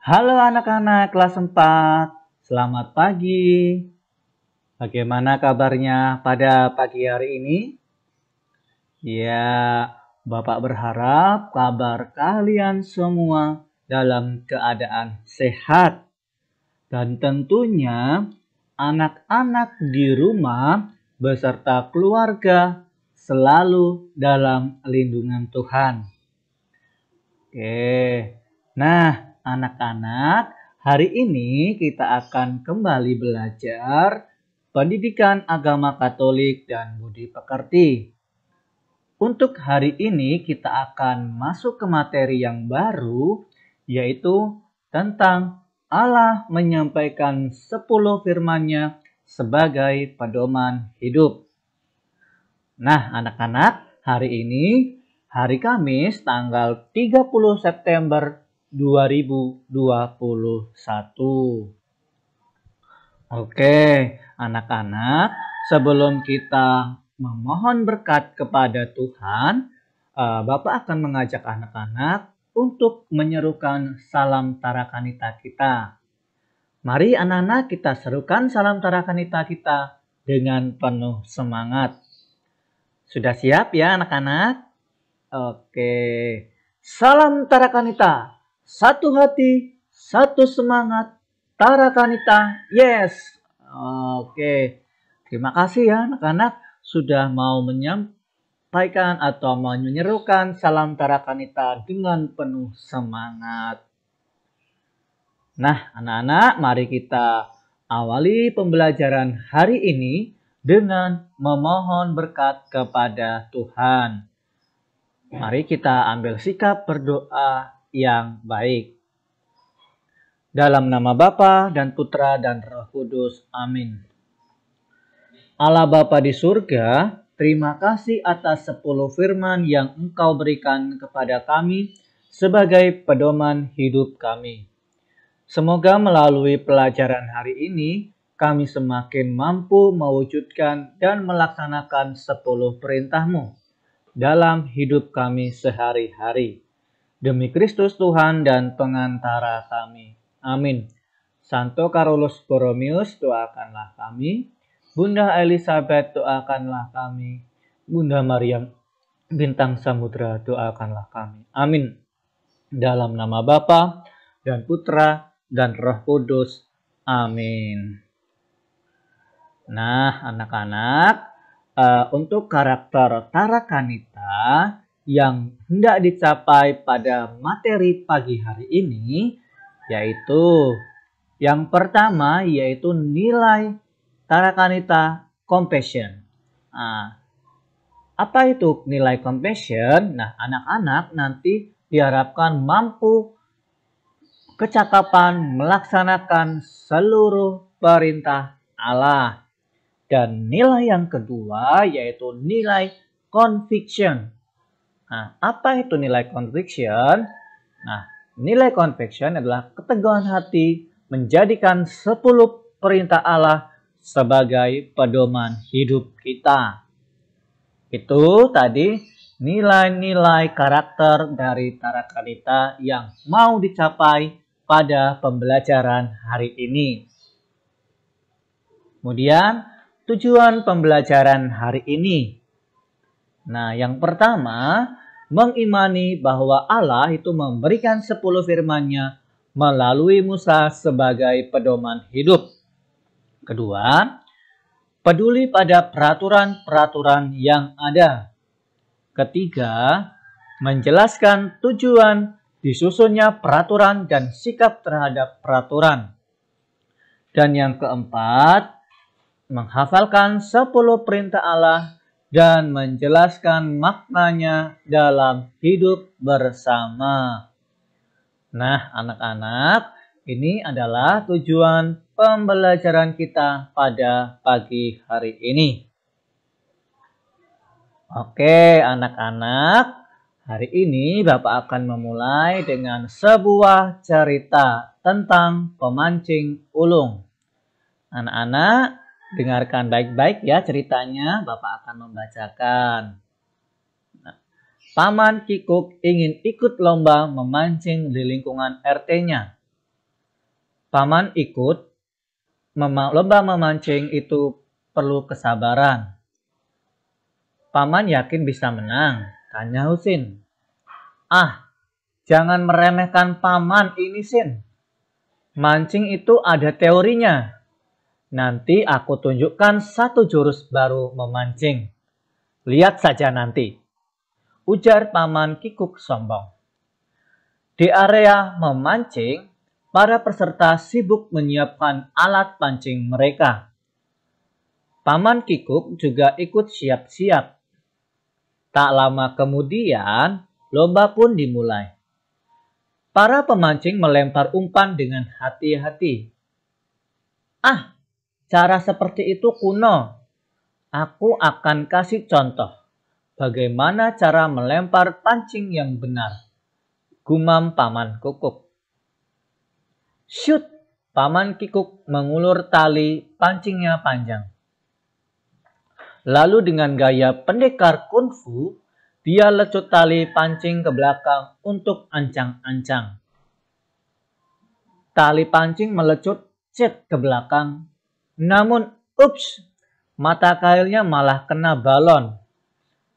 Halo anak-anak kelas 4, selamat pagi. Bagaimana kabarnya pada pagi hari ini? Ya, Bapak berharap kabar kalian semua dalam keadaan sehat. Dan tentunya anak-anak di rumah beserta keluarga selalu dalam lindungan Tuhan. Oke, nah anak-anak, hari ini kita akan kembali belajar pendidikan agama Katolik dan budi pekerti. Untuk hari ini kita akan masuk ke materi yang baru, yaitu tentang Allah menyampaikan 10 firman-Nya sebagai pedoman hidup. Nah anak-anak, hari ini hari Kamis tanggal 30 September 2021. Oke, anak-anak, sebelum kita memohon berkat kepada Tuhan, Bapak akan mengajak anak-anak untuk menyerukan salam tarakanita kita. Mari anak-anak kita serukan salam tarakanita kita dengan penuh semangat. Sudah siap ya anak-anak? Oke, salam tarakanita, satu hati, satu semangat, tarakanita, yes. Oke, terima kasih ya anak-anak sudah mau menyampaikan atau menyerukan salam tarakanita dengan penuh semangat. Nah anak-anak, mari kita awali pembelajaran hari ini dengan memohon berkat kepada Tuhan. Mari kita ambil sikap berdoa yang baik. Dalam nama Bapa dan Putra dan Roh Kudus. Amin. Allah Bapa di surga, terima kasih atas 10 firman yang Engkau berikan kepada kami sebagai pedoman hidup kami. Semoga melalui pelajaran hari ini, kami semakin mampu mewujudkan dan melaksanakan 10 perintah-Mu dalam hidup kami sehari-hari. Demi Kristus Tuhan dan pengantara kami. Amin. Santo Carolus Borromeus, doakanlah kami. Bunda Elizabeth, doakanlah kami. Bunda Maria Bintang Samudra, doakanlah kami. Amin. Dalam nama Bapa dan Putra dan Roh Kudus. Amin. Nah, anak-anak, untuk karakter tarakanita yang hendak dicapai pada materi pagi hari ini, yaitu yang pertama yaitu nilai tarakanita compassion. Nah, apa itu nilai compassion? Nah, anak-anak nanti diharapkan mampu kecakapan melaksanakan seluruh perintah Allah. Dan nilai yang kedua yaitu nilai conviction. Nah, apa itu nilai conviction? Nah, nilai conviction adalah keteguhan hati menjadikan 10 perintah Allah sebagai pedoman hidup kita. Itu tadi nilai-nilai karakter dari tarakanita yang mau dicapai pada pembelajaran hari ini. Kemudian tujuan pembelajaran hari ini. Nah, yang pertama, mengimani bahwa Allah itu memberikan 10 firman-Nya melalui Musa sebagai pedoman hidup. Kedua, peduli pada peraturan-peraturan yang ada. Ketiga, menjelaskan tujuan disusunnya peraturan dan sikap terhadap peraturan. Dan yang keempat, menghafalkan 10 perintah Allah dan menjelaskan maknanya dalam hidup bersama. Nah, anak-anak, ini adalah tujuan pembelajaran kita pada pagi hari ini. Oke, anak-anak, hari ini Bapak akan memulai dengan sebuah cerita tentang pemancing ulung. Anak-anak, dengarkan baik-baik ya ceritanya, Bapak akan membacakan. Paman Kikuk ingin ikut lomba memancing di lingkungan RT-nya. Paman ikut lomba memancing itu perlu kesabaran. Paman yakin bisa menang? Tanya Husin. Ah, jangan meremehkan paman ini, Sin. Mancing itu ada teorinya. Nanti aku tunjukkan satu jurus baru memancing. Lihat saja nanti, ujar Paman Kikuk sombong. Di area memancing, para peserta sibuk menyiapkan alat pancing mereka. Paman Kikuk juga ikut siap-siap. Tak lama kemudian, lomba pun dimulai. Para pemancing melempar umpan dengan hati-hati. Ah, cara seperti itu kuno. Aku akan kasih contoh bagaimana cara melempar pancing yang benar, gumam Paman Kikuk. Shoot! Paman Kikuk mengulur tali pancingnya panjang. Lalu dengan gaya pendekar kungfu, dia lecut tali pancing ke belakang untuk ancang-ancang. Tali pancing melecut cet ke belakang. Namun, ups, mata kailnya malah kena balon.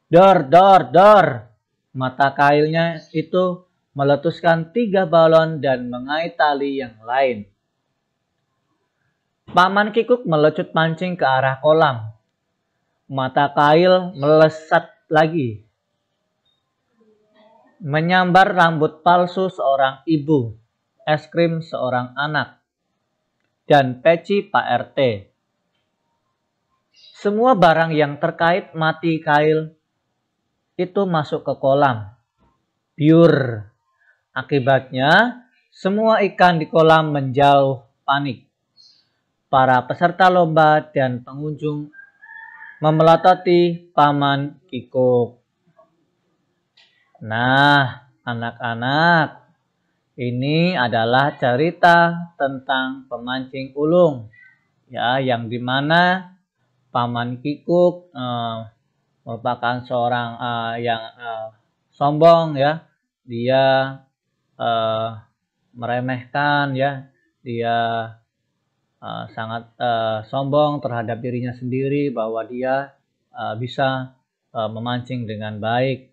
Dor, dor, dor. Mata kailnya itu meletuskan 3 balon dan mengait tali yang lain. Paman Kikuk melecut pancing ke arah kolam. Mata kail melesat lagi. Menyambar rambut palsu seorang ibu, es krim seorang anak, dan peci Pak RT. Semua barang yang terkait mati kail itu masuk ke kolam. Biur. Akibatnya, semua ikan di kolam menjauh panik. Para peserta lomba dan pengunjung memelototi Paman Kikuk. Nah, anak-anak, ini adalah cerita tentang pemancing ulung, ya, yang dimana Paman Kikuk merupakan seorang yang sombong, ya. Dia meremehkan, ya. Dia sangat sombong terhadap dirinya sendiri bahwa dia bisa memancing dengan baik,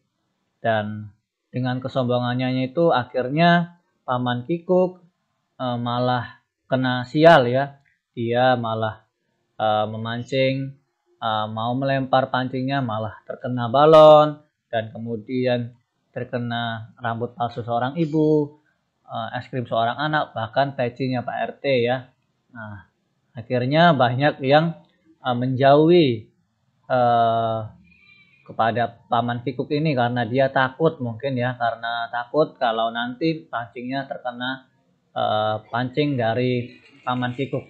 dan dengan kesombongannya itu akhirnya Paman Kikuk malah kena sial, ya. Dia malah memancing, mau melempar pancingnya malah terkena balon, dan kemudian terkena rambut palsu seorang ibu, es krim seorang anak, bahkan pecinya Pak RT, ya. Nah, akhirnya banyak yang menjauhi kepada Paman Kikuk ini karena dia takut, mungkin, ya, karena takut kalau nanti pancingnya terkena pancing dari Paman Kikuk.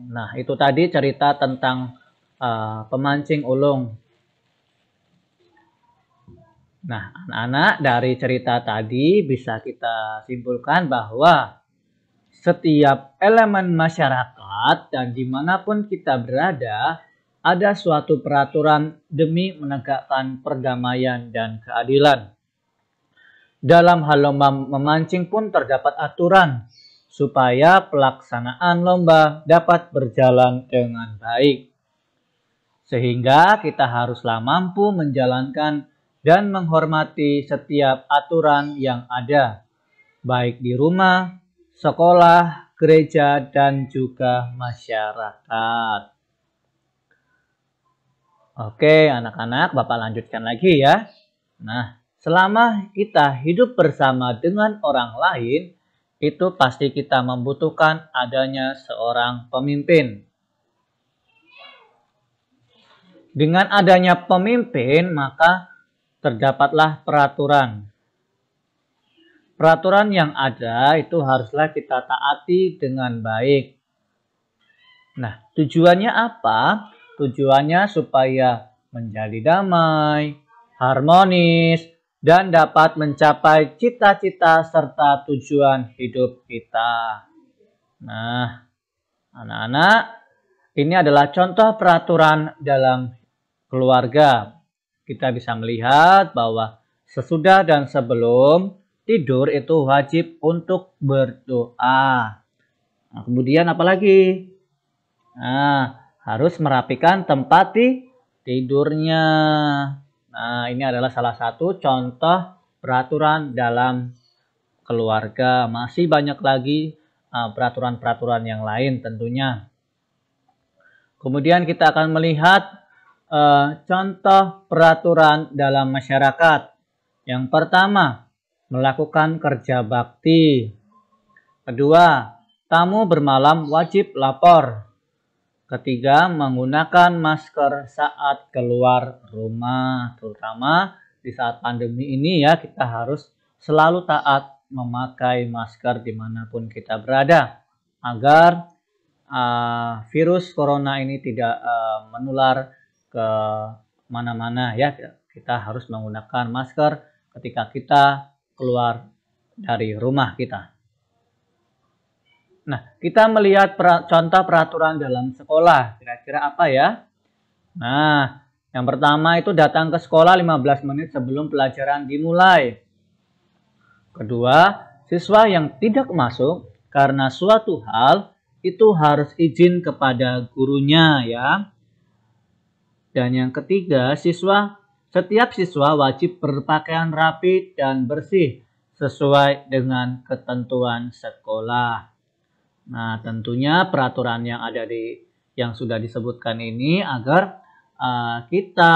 Nah, itu tadi cerita tentang pemancing ulung. Nah, anak-anak, dari cerita tadi bisa kita simpulkan bahwa setiap elemen masyarakat dan dimanapun kita berada, ada suatu peraturan demi menegakkan perdamaian dan keadilan. Dalam hal lomba memancing pun terdapat aturan supaya pelaksanaan lomba dapat berjalan dengan baik. Sehingga kita haruslah mampu menjalankan dan menghormati setiap aturan yang ada, baik di rumah, sekolah, gereja, dan juga masyarakat. Oke, anak-anak, Bapak lanjutkan lagi, ya. Nah, selama kita hidup bersama dengan orang lain, itu pasti kita membutuhkan adanya seorang pemimpin. Dengan adanya pemimpin, maka terdapatlah peraturan. Peraturan yang ada itu haruslah kita taati dengan baik. Nah, tujuannya apa? Tujuannya supaya menjadi damai, harmonis, dan dapat mencapai cita-cita serta tujuan hidup kita. Nah, anak-anak, ini adalah contoh peraturan dalam keluarga. Kita bisa melihat bahwa sesudah dan sebelum tidur itu wajib untuk berdoa. Nah, kemudian apa lagi? Nah, harus merapikan tempat tidurnya. Nah, ini adalah salah satu contoh peraturan dalam keluarga. Masih banyak lagi peraturan-peraturan yang lain tentunya. Kemudian kita akan melihat contoh peraturan dalam masyarakat. Yang pertama, melakukan kerja bakti. Kedua, tamu bermalam wajib lapor. Ketiga, menggunakan masker saat keluar rumah. Terutama di saat pandemi ini ya, kita harus selalu taat memakai masker dimanapun kita berada. Agar virus corona ini tidak menular ke mana-mana ya. Kita harus menggunakan masker ketika kita keluar dari rumah kita. Nah, kita melihat contoh peraturan dalam sekolah. Kira-kira apa ya? Nah, yang pertama itu datang ke sekolah 15 menit sebelum pelajaran dimulai. Kedua, siswa yang tidak masuk karena suatu hal itu harus izin kepada gurunya ya. Dan yang ketiga, setiap siswa wajib berpakaian rapi dan bersih sesuai dengan ketentuan sekolah. Nah, tentunya peraturan yang ada yang sudah disebutkan ini agar kita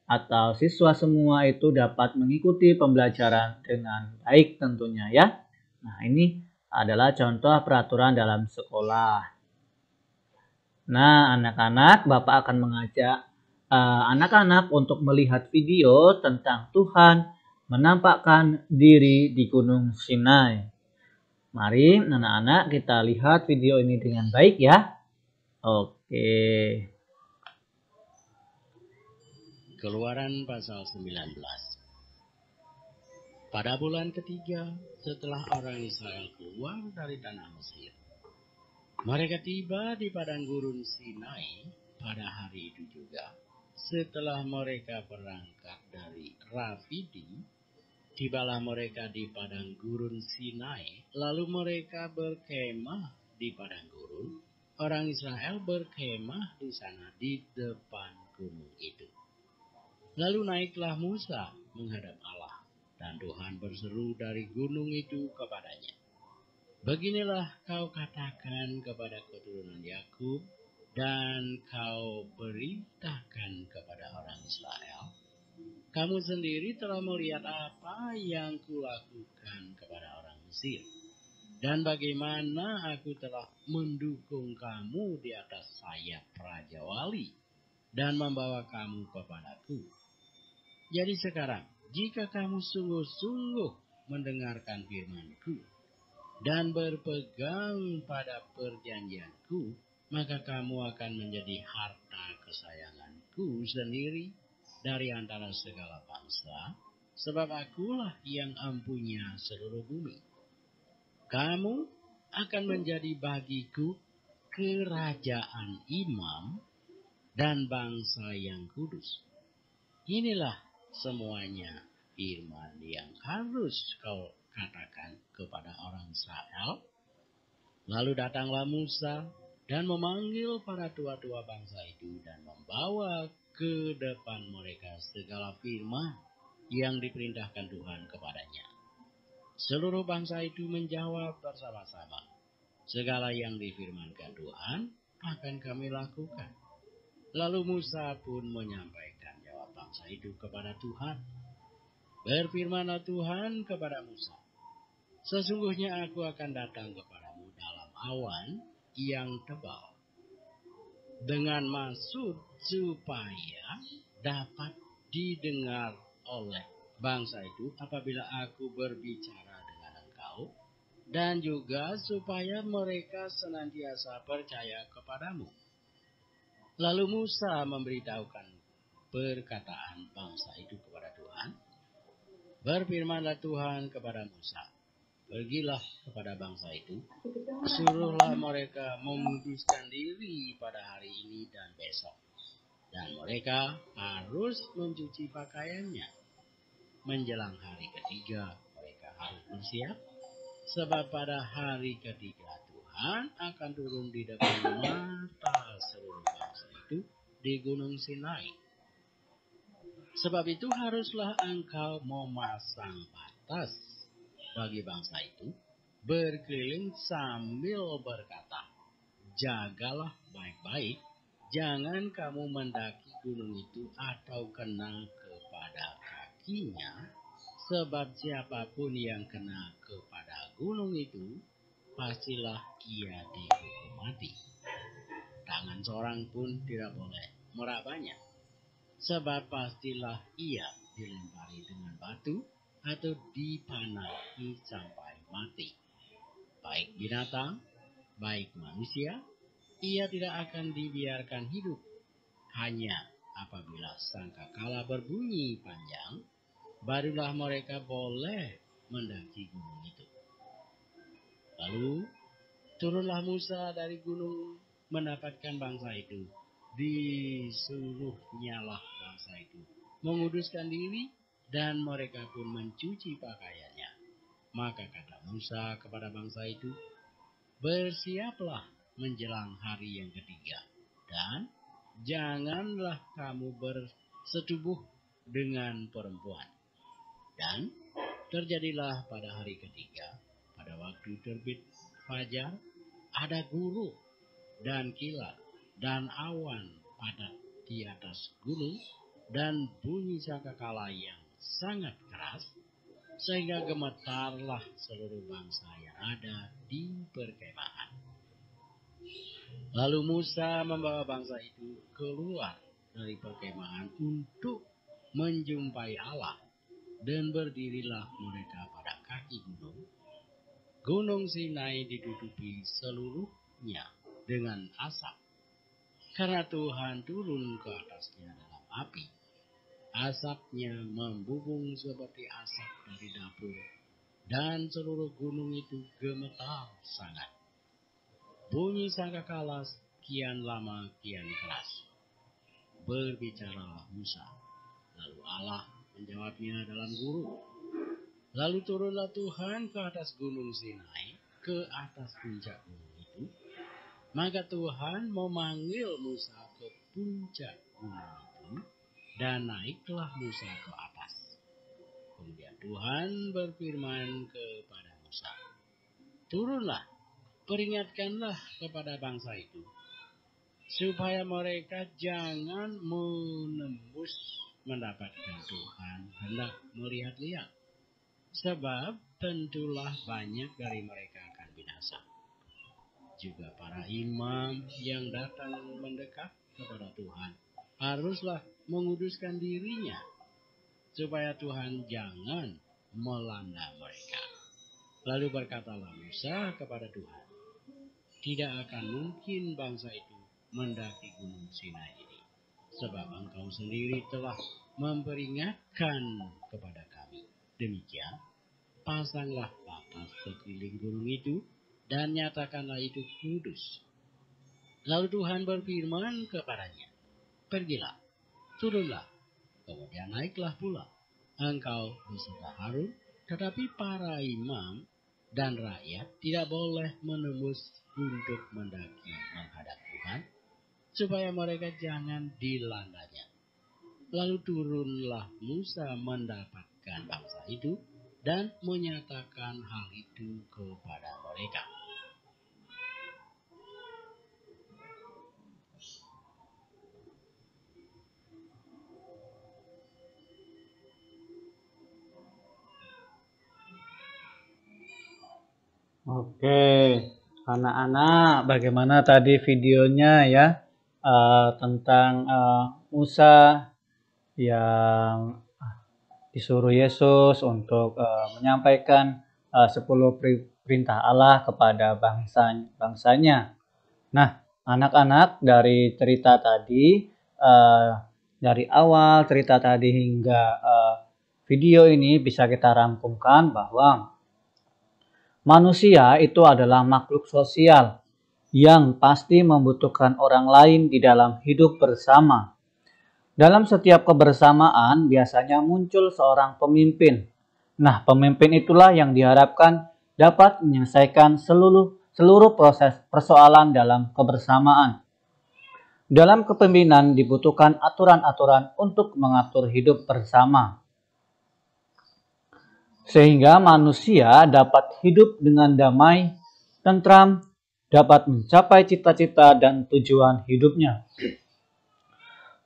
atau siswa semua itu dapat mengikuti pembelajaran dengan baik tentunya ya. Nah, ini adalah contoh peraturan dalam sekolah. Nah, anak-anak, Bapak akan mengajak anak-anak untuk melihat video tentang Tuhan menampakkan diri di Gunung Sinai. Mari anak-anak kita lihat video ini dengan baik ya. Oke. Keluaran pasal 19. Pada bulan ketiga setelah orang Israel keluar dari tanah Mesir, mereka tiba di padang gurun Sinai pada hari itu juga. Setelah mereka berangkat dari Rafidim, tibalah mereka di padang gurun Sinai, lalu mereka berkemah di padang gurun. Orang Israel berkemah di sana di depan gunung itu. Lalu naiklah Musa menghadap Allah, dan Tuhan berseru dari gunung itu kepadanya. Beginilah kau katakan kepada keturunan Yakub, dan kau beritakan kepada orang Israel. Kamu sendiri telah melihat apa yang kulakukan kepada orang Mesir, dan bagaimana aku telah mendukung kamu di atas sayap Raja Wali, dan membawa kamu kepadaku. Jadi sekarang, jika kamu sungguh-sungguh mendengarkan firman-Ku dan berpegang pada perjanjian-Ku, maka kamu akan menjadi harta kesayangan-Ku sendiri dari antara segala bangsa, sebab Akulah yang empunya seluruh bumi. Kamu akan menjadi bagiku kerajaan imam dan bangsa yang kudus. Inilah semuanya firman yang harus kau katakan kepada orang Israel. Lalu datanglah Musa dan memanggil para tua-tua bangsa itu dan membawa ke depan mereka segala firman yang diperintahkan Tuhan kepadanya. Seluruh bangsa itu menjawab bersama-sama, segala yang difirmankan Tuhan akan kami lakukan. Lalu Musa pun menyampaikan jawab bangsa itu kepada Tuhan. Berfirmanlah Tuhan kepada Musa, sesungguhnya aku akan datang kepadamu dalam awan yang tebal, dengan maksud supaya dapat didengar oleh bangsa itu apabila aku berbicara dengan engkau, dan juga supaya mereka senantiasa percaya kepadamu. Lalu Musa memberitahukan perkataan bangsa itu kepada Tuhan. Berfirmanlah Tuhan kepada Musa, pergilah kepada bangsa itu, suruhlah mereka menguduskan diri pada hari ini dan besok. Dan mereka harus mencuci pakaiannya. Menjelang hari ketiga mereka harus bersiap, sebab pada hari ketiga Tuhan akan turun di depan mata seluruh bangsa itu di Gunung Sinai. Sebab itu haruslah engkau memasang batas bagi bangsa itu, berkeliling sambil berkata, jagalah baik-baik, jangan kamu mendaki gunung itu atau kena kepada kakinya, sebab siapapun yang kena kepada gunung itu, pastilah ia dihukum mati. Tangan seorang pun tidak boleh merabanya, sebab pastilah ia dilempari dengan batu atau dipanah sampai mati. Baik binatang, baik manusia, ia tidak akan dibiarkan hidup. Hanya apabila sangkakala berbunyi panjang, barulah mereka boleh mendaki gunung itu. Lalu turunlah Musa dari gunung mendapatkan bangsa itu. Disuruhnyalah bangsa itu menguduskan diri, dan mereka pun mencuci pakaiannya. Maka kata Musa kepada bangsa itu, bersiaplah menjelang hari yang ketiga, dan janganlah kamu bersetubuh dengan perempuan. Dan terjadilah pada hari ketiga, pada waktu terbit fajar, ada guru dan kilat dan awan padat di atas gunung, dan bunyi sangkakala yang sangat keras, sehingga gemetarlah seluruh bangsa yang ada di perkemahan. Lalu Musa membawa bangsa itu keluar dari perkemahan untuk menjumpai Allah, dan berdirilah mereka pada kaki gunung. Gunung Sinai ditutupi seluruhnya dengan asap, karena Tuhan turun ke atasnya dalam api. Asapnya membubung seperti asap dari dapur, dan seluruh gunung itu gemetar sangat. Bunyi sangkakala kian lama kian keras. Berbicaralah Musa, lalu Allah menjawabnya dalam gurun. Lalu turunlah Tuhan ke atas gunung Sinai, ke atas puncak gunung itu. Maka Tuhan memanggil Musa ke puncak gunung itu, dan naiklah Musa ke atas. Kemudian Tuhan berfirman kepada Musa, turunlah, peringatkanlah kepada bangsa itu, supaya mereka jangan menembus mendapatkan Tuhan hendak melihat-lihat. Sebab tentulah banyak dari mereka akan binasa. Juga para imam yang datang mendekat kepada Tuhan haruslah menguduskan dirinya, supaya Tuhan jangan melanda mereka. Lalu berkatalah Musa kepada Tuhan, tidak akan mungkin bangsa itu mendaki gunung Sinai ini, sebab engkau sendiri telah memperingatkan kepada kami. Demikian, pasanglah batas sekeliling gunung itu, dan nyatakanlah itu kudus. Lalu Tuhan berfirman kepadanya, pergilah, turunlah, kemudian naiklah pula engkau beserta Harun, tetapi para imam dan rakyat tidak boleh menembus untuk mendaki menghadap Tuhan, supaya mereka jangan dilandanya. Lalu turunlah Musa mendapatkan bangsa itu, dan menyatakan hal itu kepada mereka. Oke, anak-anak, bagaimana tadi videonya ya tentang Musa yang disuruh Yesus untuk menyampaikan 10 perintah Allah kepada bangsanya. Nah, anak-anak, dari cerita tadi, dari awal cerita tadi hingga video ini bisa kita rangkumkan bahwa manusia itu adalah makhluk sosial yang pasti membutuhkan orang lain di dalam hidup bersama. Dalam setiap kebersamaan biasanya muncul seorang pemimpin. Nah, pemimpin itulah yang diharapkan dapat menyelesaikan seluruh proses persoalan dalam kebersamaan. Dalam kepemimpinan dibutuhkan aturan-aturan untuk mengatur hidup bersama, sehingga manusia dapat hidup dengan damai, tentram, dapat mencapai cita-cita dan tujuan hidupnya.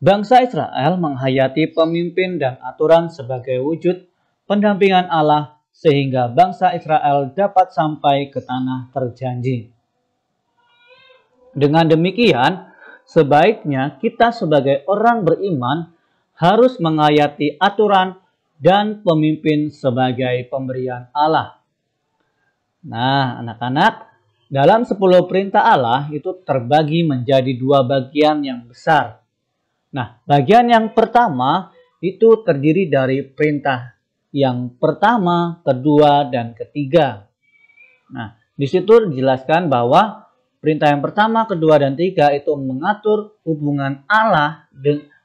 Bangsa Israel menghayati pemimpin dan aturan sebagai wujud pendampingan Allah sehingga bangsa Israel dapat sampai ke tanah terjanji. Dengan demikian, sebaiknya kita sebagai orang beriman harus menghayati aturan dan pemimpin sebagai pemberian Allah. Nah, anak-anak, dalam 10 perintah Allah itu terbagi menjadi 2 bagian yang besar. Nah, bagian yang pertama itu terdiri dari perintah yang pertama, kedua, dan ketiga. Nah, di situ dijelaskan bahwa perintah yang pertama, kedua, dan tiga itu mengatur hubungan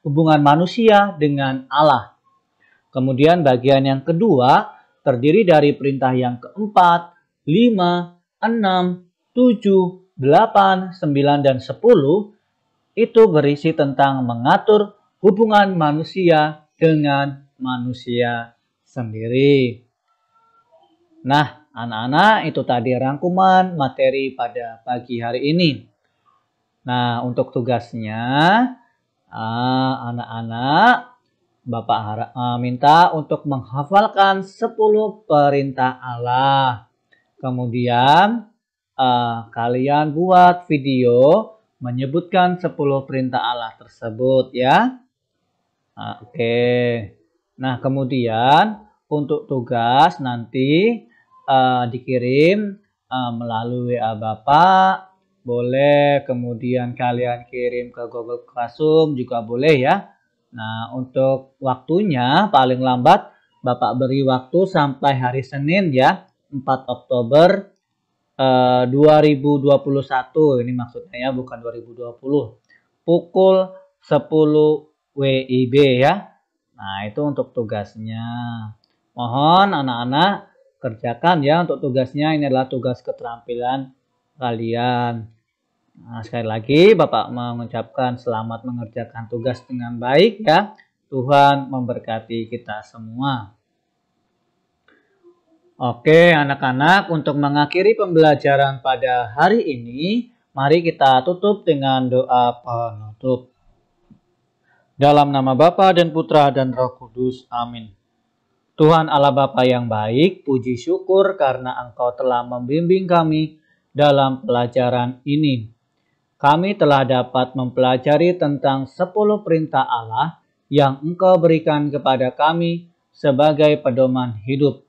hubungan manusia dengan Allah. Kemudian bagian yang kedua terdiri dari perintah yang keempat, 5, 6, 7, 8, 9, dan 10 itu berisi tentang mengatur hubungan manusia dengan manusia sendiri. Nah, anak-anak, itu tadi rangkuman materi pada pagi hari ini. Nah, untuk tugasnya, anak-anak, Bapak minta untuk menghafalkan 10 perintah Allah. Kemudian, kalian buat video menyebutkan 10 perintah Allah tersebut ya. Oke. Nah, kemudian untuk tugas nanti dikirim melalui WA Bapak, boleh, kemudian kalian kirim ke Google Classroom juga boleh ya. Nah, untuk waktunya paling lambat Bapak beri waktu sampai hari Senin ya, 4 Oktober 2021. Ini maksudnya ya, bukan 2020. Pukul 10 WIB ya. Nah, itu untuk tugasnya. Mohon anak-anak kerjakan ya untuk tugasnya. Ini adalah tugas keterampilan kalian. Nah, sekali lagi Bapak mengucapkan selamat mengerjakan tugas dengan baik ya. Tuhan memberkati kita semua. Oke anak-anak, untuk mengakhiri pembelajaran pada hari ini, mari kita tutup dengan doa penutup. Dalam nama Bapa dan Putra dan Roh Kudus, amin. Tuhan Allah Bapa yang baik, puji syukur karena Engkau telah membimbing kami dalam pelajaran ini. Kami telah dapat mempelajari tentang 10 perintah Allah yang Engkau berikan kepada kami sebagai pedoman hidup.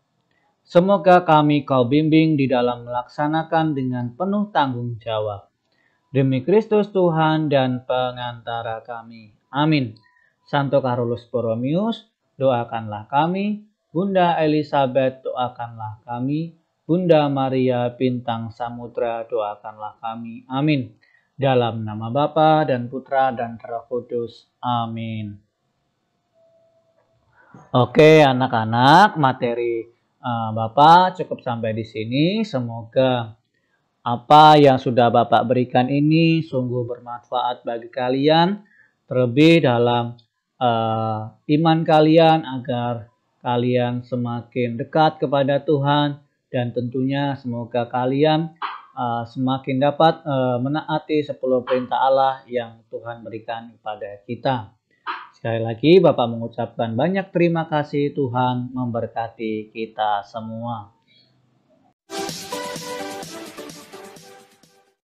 Semoga kami Kau bimbing di dalam melaksanakan dengan penuh tanggung jawab. Demi Kristus Tuhan dan pengantara kami. Amin. Santo Carolus Borromeus, doakanlah kami. Bunda Elizabeth, doakanlah kami. Bunda Maria Bintang Samudra, doakanlah kami. Amin. Dalam nama Bapa dan Putra dan Roh Kudus. Amin. Oke anak-anak, materi Bapak cukup sampai di sini. Semoga apa yang sudah Bapak berikan ini sungguh bermanfaat bagi kalian, terlebih dalam iman kalian, agar kalian semakin dekat kepada Tuhan, dan tentunya semoga kalian semakin dapat menaati 10 perintah Allah yang Tuhan berikan kepada kita. Sekali lagi Bapak mengucapkan banyak terima kasih. Tuhan memberkati kita semua.